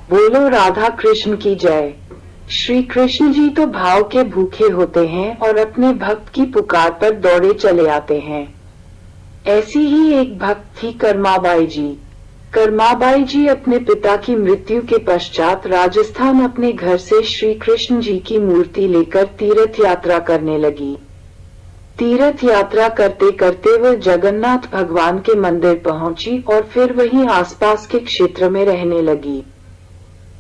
बोलो राधा कृष्ण की जय। श्री कृष्ण जी तो भाव के भूखे होते हैं और अपने भक्त की पुकार पर दौड़े चले आते हैं। ऐसी ही एक भक्त थी कर्माबाई जी। कर्माबाई जी अपने पिता की मृत्यु के पश्चात राजस्थान अपने घर से श्री कृष्ण जी की मूर्ति लेकर तीर्थ यात्रा करने लगी। तीर्थ यात्रा करते करते वह जगन्नाथ भगवान के मंदिर पहुंची और फिर वहीं आसपास के क्षेत्र में रहने लगी।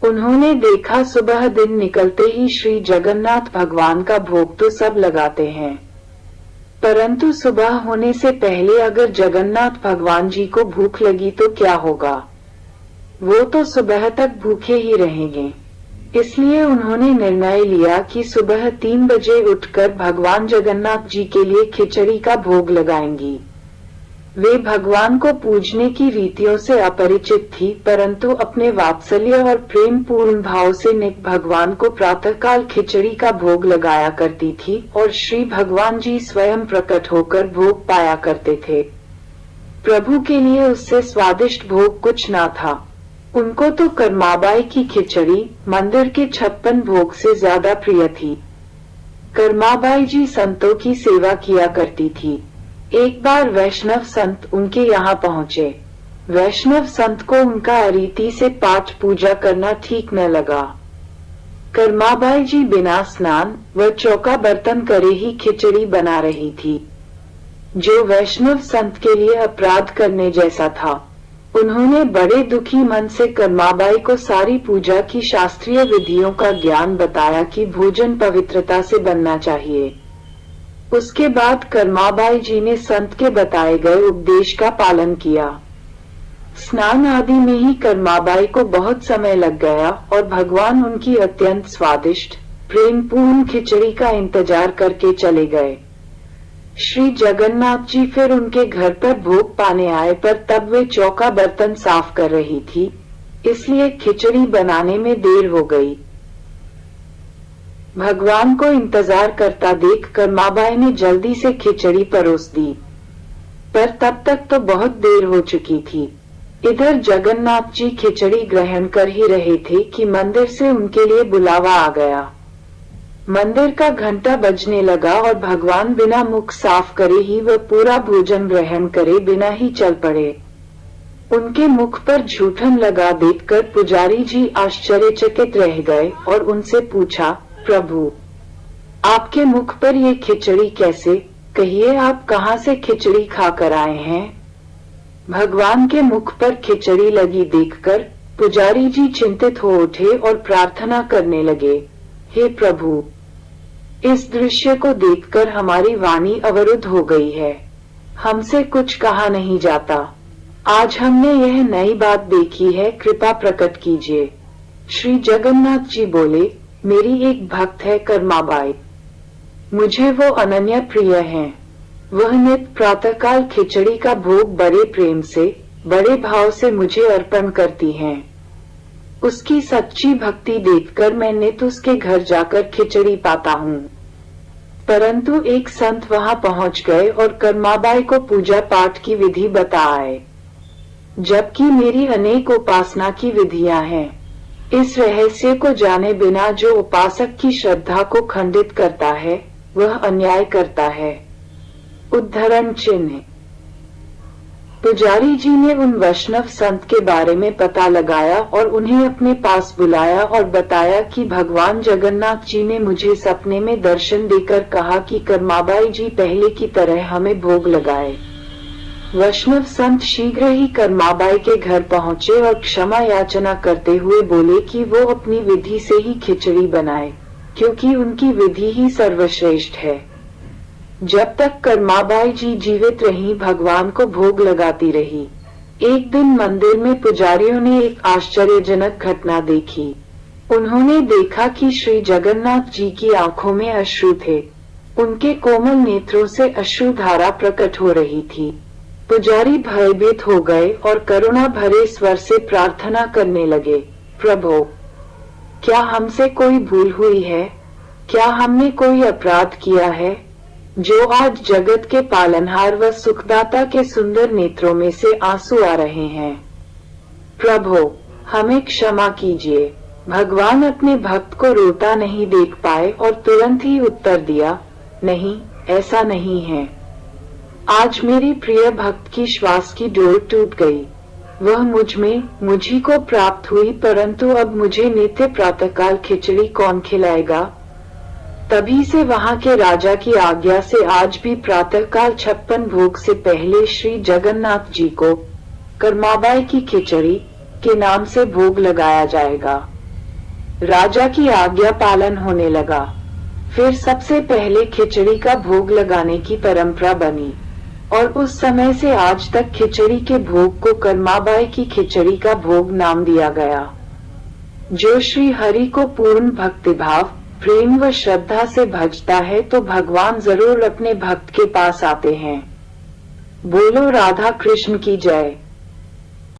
उन्होंने देखा सुबह दिन निकलते ही श्री जगन्नाथ भगवान का भोग तो सब लगाते हैं, परंतु सुबह होने से पहले अगर जगन्नाथ भगवान जी को भूख लगी तो क्या होगा? वो तो सुबह तक भूखे ही रहेंगे। इसलिए उन्होंने निर्णय लिया कि सुबह 3 बजे उठकर भगवान जगन्नाथ जी के लिए खिचड़ी का भोग लगाएंगी। वे भगवान को पूजने की रीतियों से अपरिचित थी, परंतु अपने वात्सल्य और प्रेम पूर्ण भाव से निक भगवान को प्रातःकाल खिचड़ी का भोग लगाया करती थी और श्री भगवान जी स्वयं प्रकट होकर भोग पाया करते थे। प्रभु के लिए उससे स्वादिष्ट भोग कुछ ना था। उनको तो कर्माबाई की खिचड़ी मंदिर के 56 भोग से ज्यादा प्रिय थी। कर्माबाई जी संतों की सेवा किया करती थी। एक बार वैष्णव संत उनके यहाँ पहुँचे। वैष्णव संत को उनका अरीति से पाठ पूजा करना ठीक न लगा। कर्माबाई जी बिना स्नान व चौका बर्तन करे ही खिचड़ी बना रही थी, जो वैष्णव संत के लिए अपराध करने जैसा था। उन्होंने बड़े दुखी मन से कर्माबाई को सारी पूजा की शास्त्रीय विधियों का ज्ञान बताया कि भोजन पवित्रता से बनना चाहिए। उसके बाद कर्माबाई जी ने संत के बताए गए उपदेश का पालन किया। स्नान आदि में ही कर्माबाई को बहुत समय लग गया और भगवान उनकी अत्यंत स्वादिष्ट प्रेमपूर्ण खिचड़ी का इंतजार करके चले गए। श्री जगन्नाथ जी फिर उनके घर पर भोग पाने आए, पर तब वे चौका बर्तन साफ कर रही थी, इसलिए खिचड़ी बनाने में देर हो गई। भगवान को इंतजार करता देख कर्माबाई ने जल्दी से खिचड़ी परोस दी, पर तब तक तो बहुत देर हो चुकी थी। इधर जगन्नाथ जी खिचड़ी ग्रहण कर ही रहे थे कि मंदिर से उनके लिए बुलावा आ गया। मंदिर का घंटा बजने लगा और भगवान बिना मुख साफ करे ही वह पूरा भोजन ग्रहण करे बिना ही चल पड़े। उनके मुख पर झूठन लगा देखकर पुजारी जी आश्चर्यचकित रह गए और उनसे पूछा, प्रभु, आपके मुख पर ये खिचड़ी कैसे? कहिए, आप कहाँ से खिचड़ी खाकर आए हैं? भगवान के मुख पर खिचड़ी लगी देखकर पुजारी जी चिंतित हो उठे और प्रार्थना करने लगे, हे प्रभु, इस दृश्य को देखकर हमारी वाणी अवरुद्ध हो गई है। हमसे कुछ कहा नहीं जाता। आज हमने यह नई बात देखी है, कृपा प्रकट कीजिए। श्री जगन्नाथ जी बोले, मेरी एक भक्त है कर्माबाई, मुझे वो अनन्य प्रिय हैं। वह नित प्रातःकाल खिचड़ी का भोग बड़े प्रेम से, बड़े भाव से मुझे अर्पण करती हैं। उसकी सच्ची भक्ति देखकर मैं नित उसके घर जाकर खिचड़ी पाता हूँ। परंतु एक संत वहां पहुंच गए और कर्माबाई को पूजा पाठ की विधि बता आए, जबकि मेरी अनेक उपासना की विधियां हैं। इस रहस्य को जाने बिना जो उपासक की श्रद्धा को खंडित करता है, वह अन्याय करता है। उद्धरण चिन्ह। पुजारी जी ने उन वैष्णव संत के बारे में पता लगाया और उन्हें अपने पास बुलाया और बताया कि भगवान जगन्नाथ जी ने मुझे सपने में दर्शन देकर कहा कि कर्माबाई जी पहले की तरह हमें भोग लगाए। वैष्णव संत शीघ्र ही कर्माबाई के घर पहुंचे और क्षमा याचना करते हुए बोले कि वो अपनी विधि से ही खिचड़ी बनाए, क्योंकि उनकी विधि ही सर्वश्रेष्ठ है। जब तक कर्माबाई जी जीवित रही, भगवान को भोग लगाती रही। एक दिन मंदिर में पुजारियों ने एक आश्चर्यजनक घटना देखी। उन्होंने देखा कि श्री जगन्नाथ जी की आंखों में अश्रु थे। उनके कोमल नेत्रों से अश्रु धारा प्रकट हो रही थी। पुजारी भयभीत हो गए और करुणा भरे स्वर से प्रार्थना करने लगे, प्रभु, क्या हमसे कोई भूल हुई है? क्या हमने कोई अपराध किया है, जो आज जगत के पालनहार व सुखदाता के सुंदर नेत्रों में से आंसू आ रहे हैं? प्रभु, हमें क्षमा कीजिए। भगवान अपने भक्त को रोता नहीं देख पाए और तुरंत ही उत्तर दिया, नहीं, ऐसा नहीं है। आज मेरी प्रिय भक्त की श्वास की डोर टूट गई। वह मुझी को प्राप्त हुई, परंतु अब मुझे नित्य प्रातःकाल खिचड़ी कौन खिलाएगा? तभी से वहां के राजा की आज्ञा से आज भी प्रातःकाल 56 भोग से पहले श्री जगन्नाथ जी को कर्माबाई की खिचड़ी के नाम से भोग लगाया जाएगा। राजा की आज्ञा पालन होने लगा। फिर सबसे पहले खिचड़ी का भोग लगाने की परंपरा बनी और उस समय से आज तक खिचड़ी के भोग को कर्माबाई की खिचड़ी का भोग नाम दिया गया। जो श्री हरि को पूर्ण भक्तिभाव, प्रेम व श्रद्धा से भजता है तो भगवान जरूर अपने भक्त के पास आते हैं। बोलो राधा कृष्ण की जय।